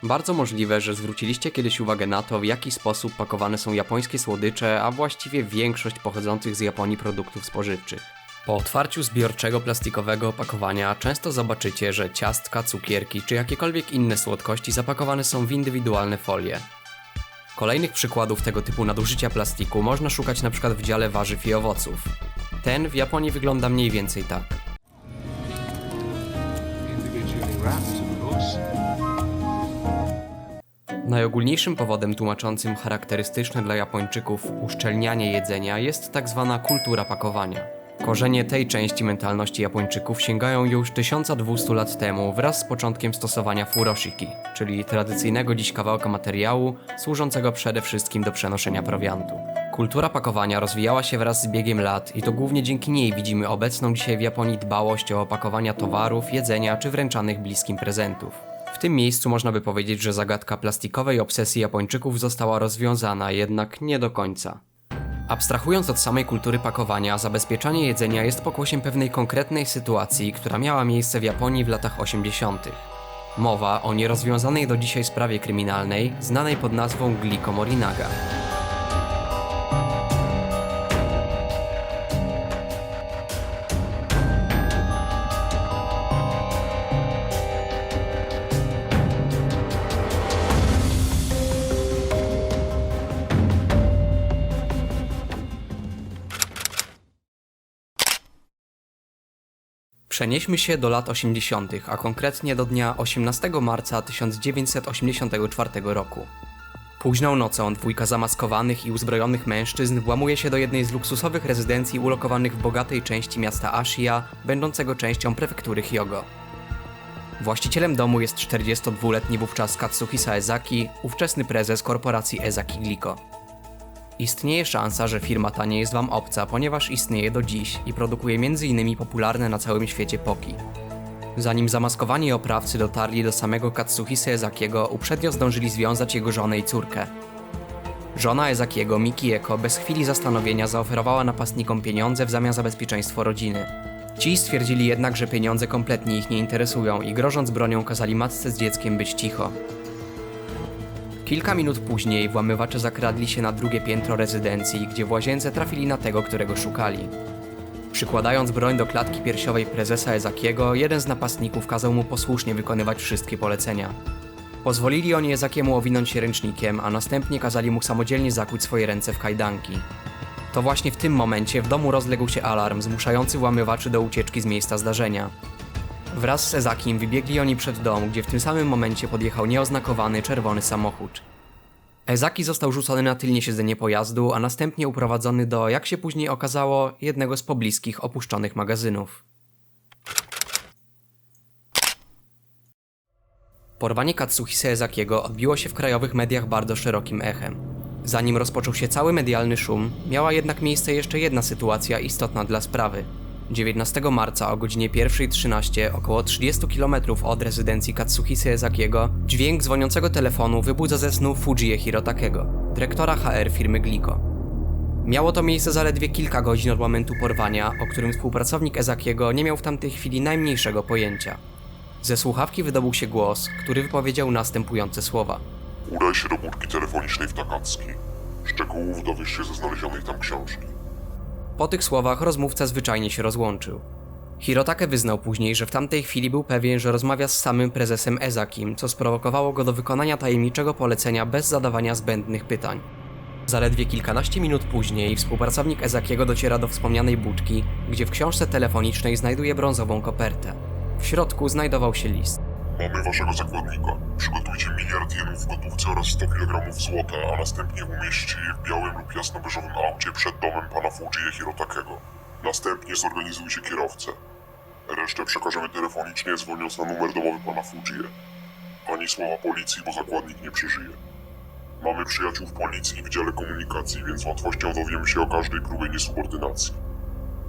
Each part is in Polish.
Bardzo możliwe, że zwróciliście kiedyś uwagę na to, w jaki sposób pakowane są japońskie słodycze, a właściwie większość pochodzących z Japonii produktów spożywczych. Po otwarciu zbiorczego plastikowego opakowania często zobaczycie, że ciastka, cukierki czy jakiekolwiek inne słodkości zapakowane są w indywidualne folie. Kolejnych przykładów tego typu nadużycia plastiku można szukać np. w dziale warzyw i owoców. Ten w Japonii wygląda mniej więcej tak. Najogólniejszym powodem tłumaczącym charakterystyczne dla Japończyków uszczelnianie jedzenia jest tak zwana kultura pakowania. Korzenie tej części mentalności Japończyków sięgają już 1200 lat temu wraz z początkiem stosowania furoshiki, czyli tradycyjnego dziś kawałka materiału służącego przede wszystkim do przenoszenia prowiantu. Kultura pakowania rozwijała się wraz z biegiem lat i to głównie dzięki niej widzimy obecną dzisiaj w Japonii dbałość o opakowania towarów, jedzenia czy wręczanych bliskim prezentów. W tym miejscu można by powiedzieć, że zagadka plastikowej obsesji Japończyków została rozwiązana, jednak nie do końca. Abstrahując od samej kultury pakowania, zabezpieczanie jedzenia jest pokłosiem pewnej konkretnej sytuacji, która miała miejsce w Japonii w latach 80. Mowa o nierozwiązanej do dzisiaj sprawie kryminalnej, znanej pod nazwą Glico Morinaga. Przenieśmy się do lat 80., a konkretnie do dnia 18 marca 1984 roku. Późną nocą dwójka zamaskowanych i uzbrojonych mężczyzn włamuje się do jednej z luksusowych rezydencji ulokowanych w bogatej części miasta Ashiya, będącego częścią prefektury Hyogo. Właścicielem domu jest 42-letni wówczas Katsuhisa Ezaki, ówczesny prezes korporacji Ezaki Glico. Istnieje szansa, że firma ta nie jest wam obca, ponieważ istnieje do dziś i produkuje m.in. popularne na całym świecie poki. Zanim zamaskowani oprawcy dotarli do samego Katsuhisy Ezakiego, uprzednio zdążyli związać jego żonę i córkę. Żona Ezakiego, Mikieko, bez chwili zastanowienia zaoferowała napastnikom pieniądze w zamian za bezpieczeństwo rodziny. Ci stwierdzili jednak, że pieniądze kompletnie ich nie interesują i grożąc bronią kazali matce z dzieckiem być cicho. Kilka minut później włamywacze zakradli się na drugie piętro rezydencji, gdzie w łazience trafili na tego, którego szukali. Przykładając broń do klatki piersiowej prezesa Ezakiego, jeden z napastników kazał mu posłusznie wykonywać wszystkie polecenia. Pozwolili oni Ezakiemu owinąć się ręcznikiem, a następnie kazali mu samodzielnie zakuć swoje ręce w kajdanki. To właśnie w tym momencie w domu rozległ się alarm zmuszający włamywaczy do ucieczki z miejsca zdarzenia. Wraz z Ezakim wybiegli oni przed dom, gdzie w tym samym momencie podjechał nieoznakowany czerwony samochód. Ezaki został rzucony na tylnie siedzenie pojazdu, a następnie uprowadzony do, jak się później okazało, jednego z pobliskich opuszczonych magazynów. Porwanie Katsuhisy Ezakiego odbiło się w krajowych mediach bardzo szerokim echem. Zanim rozpoczął się cały medialny szum, miała jednak miejsce jeszcze jedna sytuacja istotna dla sprawy. 19 marca o godzinie 1:13, około 30 km od rezydencji Katsuhisy Ezakiego, dźwięk dzwoniącego telefonu wybudza ze snu Fujie Hirotakego, dyrektora HR firmy Glico. Miało to miejsce zaledwie kilka godzin od momentu porwania, o którym współpracownik Ezakiego nie miał w tamtej chwili najmniejszego pojęcia. Ze słuchawki wydobył się głos, który wypowiedział następujące słowa. Udaj się do budki telefonicznej w Takatsuki. Szczegółów dowiesz się ze znalezionej tam książki. Po tych słowach rozmówca zwyczajnie się rozłączył. Hirotake wyznał później, że w tamtej chwili był pewien, że rozmawia z samym prezesem Ezakim, co sprowokowało go do wykonania tajemniczego polecenia bez zadawania zbędnych pytań. Zaledwie kilkanaście minut później współpracownik Ezakiego dociera do wspomnianej budki, gdzie w książce telefonicznej znajduje brązową kopertę. W środku znajdował się list. Mamy waszego zakładnika. Przygotujcie 1 miliard jenów w gotówce oraz 100 kg złota, a następnie umieśćcie je w białym lub jasno-beżowym aucie przed domem pana Fujie Hirotakego. Następnie zorganizujcie kierowcę. Resztę przekażemy telefonicznie, dzwoniąc na numer domowy pana Fujie. Ani słowa policji, bo zakładnik nie przeżyje. Mamy przyjaciół w policji i w dziale komunikacji, więc z łatwością dowiemy się o każdej próbie niesubordynacji.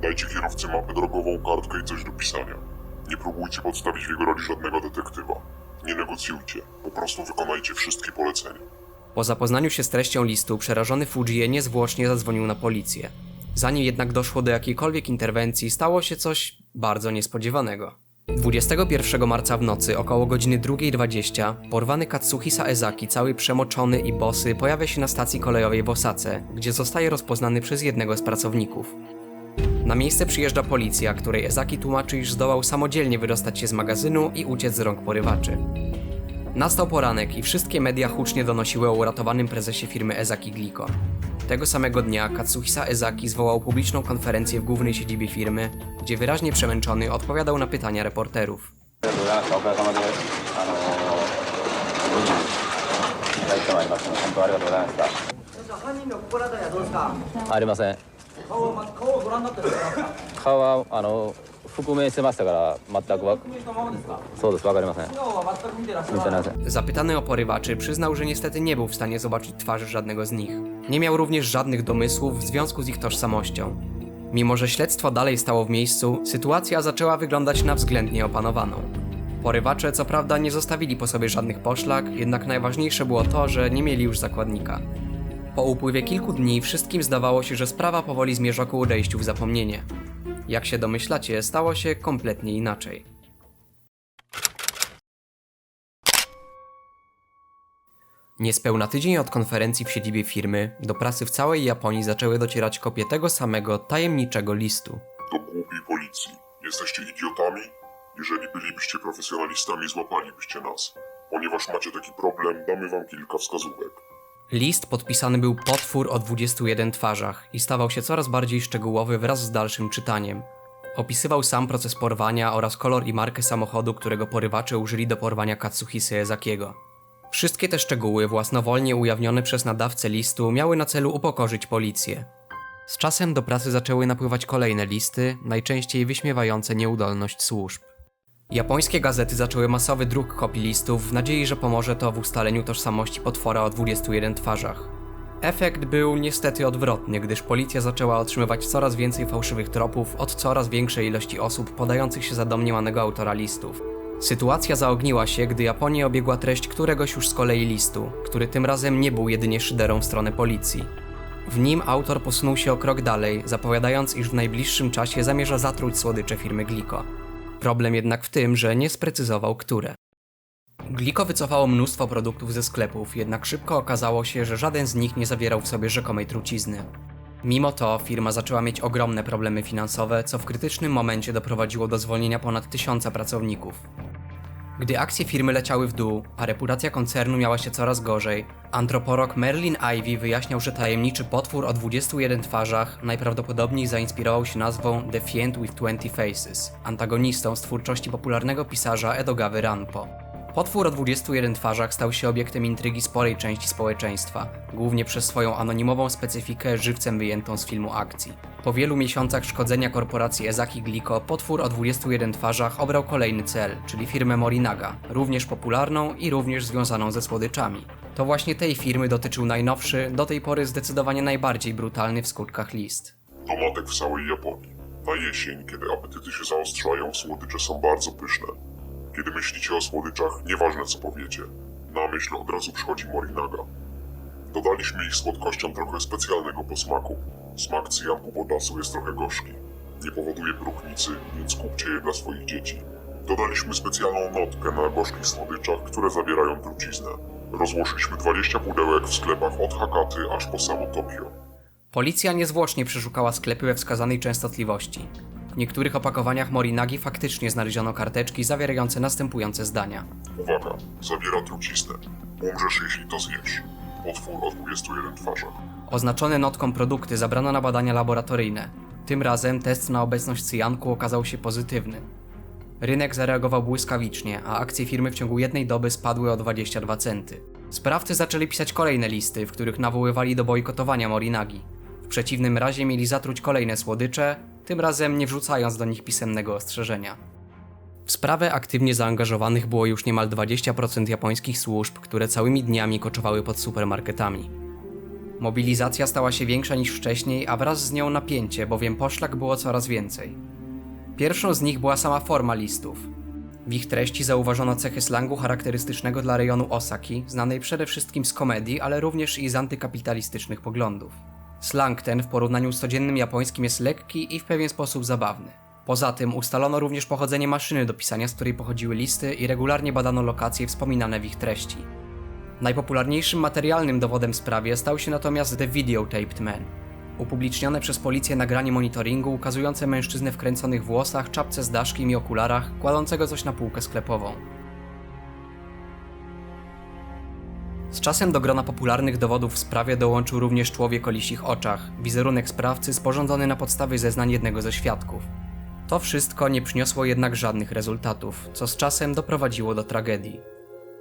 Dajcie kierowcy mapę drogową, kartkę i coś do pisania. Nie próbujcie podstawić w jego roli żadnego detektywa. Nie negocjujcie, po prostu wykonajcie wszystkie polecenia. Po zapoznaniu się z treścią listu, przerażony Fujie niezwłocznie zadzwonił na policję. Zanim jednak doszło do jakiejkolwiek interwencji, stało się coś bardzo niespodziewanego. 21 marca w nocy, około godziny 2:20, porwany Katsuhisa Ezaki, cały przemoczony i bosy, pojawia się na stacji kolejowej w Osace, gdzie zostaje rozpoznany przez jednego z pracowników. Na miejsce przyjeżdża policja, której Ezaki tłumaczy, iż zdołał samodzielnie wydostać się z magazynu i uciec z rąk porywaczy. Nastał poranek i wszystkie media hucznie donosiły o uratowanym prezesie firmy Ezaki Glico. Tego samego dnia Katsuhisa Ezaki zwołał publiczną konferencję w głównej siedzibie firmy, gdzie wyraźnie przemęczony odpowiadał na pytania reporterów. ありがとうございました。お疲れ様です。大変ありますね。本当ありがとうございました。犯人の心当たりはどうですか？ありません。顔をご覧になってるんですか？顔は覆面してましたから全く確認したままですか？そうですわかりません。素顔は全く見てらっしゃ見てらない。ません。 Zapytany o porywaczy przyznał, że niestety nie był w stanie zobaczyć twarzy żadnego z nich. Nie miał również żadnych domysłów w związku z ich tożsamością. Mimo że śledztwo dalej stało w miejscu, sytuacja zaczęła wyglądać na względnie opanowaną. Porywacze co prawda nie zostawili po sobie żadnych poszlak, jednak najważniejsze było to, że nie mieli już zakładnika. Po upływie kilku dni wszystkim zdawało się, że sprawa powoli zmierza ku odejściu w zapomnienie. Jak się domyślacie, stało się kompletnie inaczej. Niespełna tydzień od konferencji w siedzibie firmy, do prasy w całej Japonii zaczęły docierać kopie tego samego tajemniczego listu. Do głupiej policji. Jesteście idiotami? Jeżeli bylibyście profesjonalistami, złapalibyście nas. Ponieważ macie taki problem, damy wam kilka wskazówek. List podpisany był potwór o 21 twarzach i stawał się coraz bardziej szczegółowy wraz z dalszym czytaniem. Opisywał sam proces porwania oraz kolor i markę samochodu, którego porywacze użyli do porwania Katsuhisy Ezakiego. Wszystkie te szczegóły, własnowolnie ujawnione przez nadawcę listu, miały na celu upokorzyć policję. Z czasem do prasy zaczęły napływać kolejne listy, najczęściej wyśmiewające nieudolność służb. Japońskie gazety zaczęły masowy druk kopii listów w nadziei, że pomoże to w ustaleniu tożsamości potwora o 21 twarzach. Efekt był niestety odwrotny, gdyż policja zaczęła otrzymywać coraz więcej fałszywych tropów od coraz większej ilości osób podających się za domniemanego autora listów. Sytuacja zaogniła się, gdy Japonię obiegła treść któregoś już z kolei listu, który tym razem nie był jedynie szyderą w stronę policji. W nim autor posunął się o krok dalej, zapowiadając, iż w najbliższym czasie zamierza zatruć słodycze firmy Glico. Problem jednak w tym, że nie sprecyzował które. Glico wycofało mnóstwo produktów ze sklepów, jednak szybko okazało się, że żaden z nich nie zawierał w sobie rzekomej trucizny. Mimo to firma zaczęła mieć ogromne problemy finansowe, co w krytycznym momencie doprowadziło do zwolnienia ponad 1000 pracowników. Gdy akcje firmy leciały w dół, a reputacja koncernu miała się coraz gorzej, antropolog Merlin Ivy wyjaśniał, że tajemniczy potwór o 21 twarzach najprawdopodobniej zainspirował się nazwą The Fiend with 20 Faces, antagonistą z twórczości popularnego pisarza Edogawy Ranpo. Potwór o 21 twarzach stał się obiektem intrygi sporej części społeczeństwa, głównie przez swoją anonimową specyfikę żywcem wyjętą z filmu akcji. Po wielu miesiącach szkodzenia korporacji Ezaki Glico, potwór o 21 twarzach obrał kolejny cel, czyli firmę Morinaga, również popularną i również związaną ze słodyczami. To właśnie tej firmy dotyczył najnowszy, do tej pory zdecydowanie najbardziej brutalny w skutkach list. Do matek w całej Japonii. Na jesień, kiedy apetyty się zaostrzają, słodycze są bardzo pyszne. Kiedy myślicie o słodyczach, nieważne co powiecie, na myśl od razu przychodzi Morinaga. Dodaliśmy ich słodkościom trochę specjalnego posmaku. Smak cyjanku potasu jest trochę gorzki. Nie powoduje próchnicy, więc kupcie je dla swoich dzieci. Dodaliśmy specjalną notkę na gorzkich słodyczach, które zawierają truciznę. Rozłożyliśmy 20 pudełek w sklepach od Hakaty aż po samo Tokio. Policja niezwłocznie przeszukała sklepy we wskazanej częstotliwości. W niektórych opakowaniach Morinagi faktycznie znaleziono karteczki zawierające następujące zdania. Uwaga, zawiera truciznę. Umrzesz, jeśli to zjesz. Potwór o 21 twarzach. Oznaczone notką produkty zabrano na badania laboratoryjne. Tym razem test na obecność cyjanku okazał się pozytywny. Rynek zareagował błyskawicznie, a akcje firmy w ciągu jednej doby spadły o 22 centy. Sprawcy zaczęli pisać kolejne listy, w których nawoływali do bojkotowania Morinagi. W przeciwnym razie mieli zatruć kolejne słodycze, tym razem nie wrzucając do nich pisemnego ostrzeżenia. W sprawę aktywnie zaangażowanych było już niemal 20% japońskich służb, które całymi dniami koczowały pod supermarketami. Mobilizacja stała się większa niż wcześniej, a wraz z nią napięcie, bowiem poszlak było coraz więcej. Pierwszą z nich była sama forma listów. W ich treści zauważono cechy slangu charakterystycznego dla rejonu Osaki, znanej przede wszystkim z komedii, ale również i z antykapitalistycznych poglądów. Slang ten w porównaniu z codziennym japońskim jest lekki i w pewien sposób zabawny. Poza tym ustalono również pochodzenie maszyny do pisania, z której pochodziły listy i regularnie badano lokacje wspominane w ich treści. Najpopularniejszym materialnym dowodem w sprawie stał się natomiast The Videotaped Man. Upublicznione przez policję nagranie monitoringu ukazujące mężczyznę w kręconych włosach, czapce z daszkiem i okularach, kładącego coś na półkę sklepową. Z czasem do grona popularnych dowodów w sprawie dołączył również człowiek o lisich oczach, wizerunek sprawcy sporządzony na podstawie zeznań jednego ze świadków. To wszystko nie przyniosło jednak żadnych rezultatów, co z czasem doprowadziło do tragedii.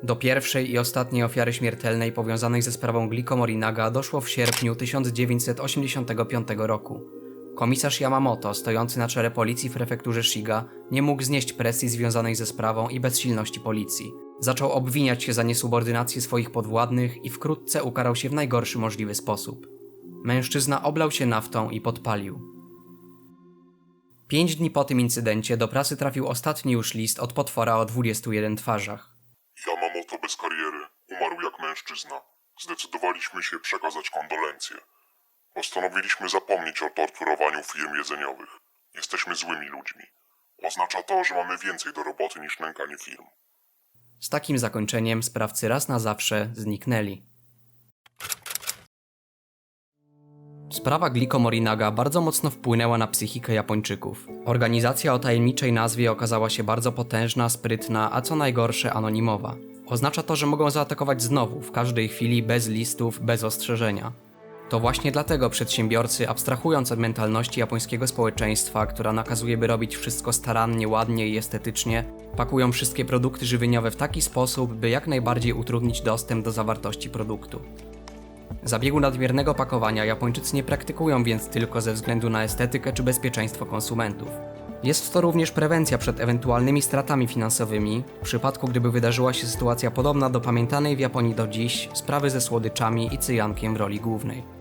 Do pierwszej i ostatniej ofiary śmiertelnej powiązanej ze sprawą Glico Morinaga doszło w sierpniu 1985 roku. Komisarz Yamamoto, stojący na czele policji w prefekturze Shiga, nie mógł znieść presji związanej ze sprawą i bezsilności policji. Zaczął obwiniać się za niesubordynację swoich podwładnych i wkrótce ukarał się w najgorszy możliwy sposób. Mężczyzna oblał się naftą i podpalił. 5 dni po tym incydencie do prasy trafił ostatni już list od potwora o 21 twarzach. Yamamoto bez kariery, umarł jak mężczyzna. Zdecydowaliśmy się przekazać kondolencje. Postanowiliśmy zapomnieć o torturowaniu firm jedzeniowych. Jesteśmy złymi ludźmi. Oznacza to, że mamy więcej do roboty niż nękanie firm. Z takim zakończeniem sprawcy raz na zawsze zniknęli. Sprawa Glico Morinaga bardzo mocno wpłynęła na psychikę Japończyków. Organizacja o tajemniczej nazwie okazała się bardzo potężna, sprytna, a co najgorsze anonimowa. Oznacza to, że mogą zaatakować znowu, w każdej chwili, bez listów, bez ostrzeżenia. To właśnie dlatego przedsiębiorcy, abstrahując od mentalności japońskiego społeczeństwa, która nakazuje, by robić wszystko starannie, ładnie i estetycznie, pakują wszystkie produkty żywieniowe w taki sposób, by jak najbardziej utrudnić dostęp do zawartości produktu. Zabiegu nadmiernego pakowania Japończycy nie praktykują więc tylko ze względu na estetykę czy bezpieczeństwo konsumentów. Jest to również prewencja przed ewentualnymi stratami finansowymi, w przypadku gdyby wydarzyła się sytuacja podobna do pamiętanej w Japonii do dziś sprawy ze słodyczami i cyjankiem w roli głównej.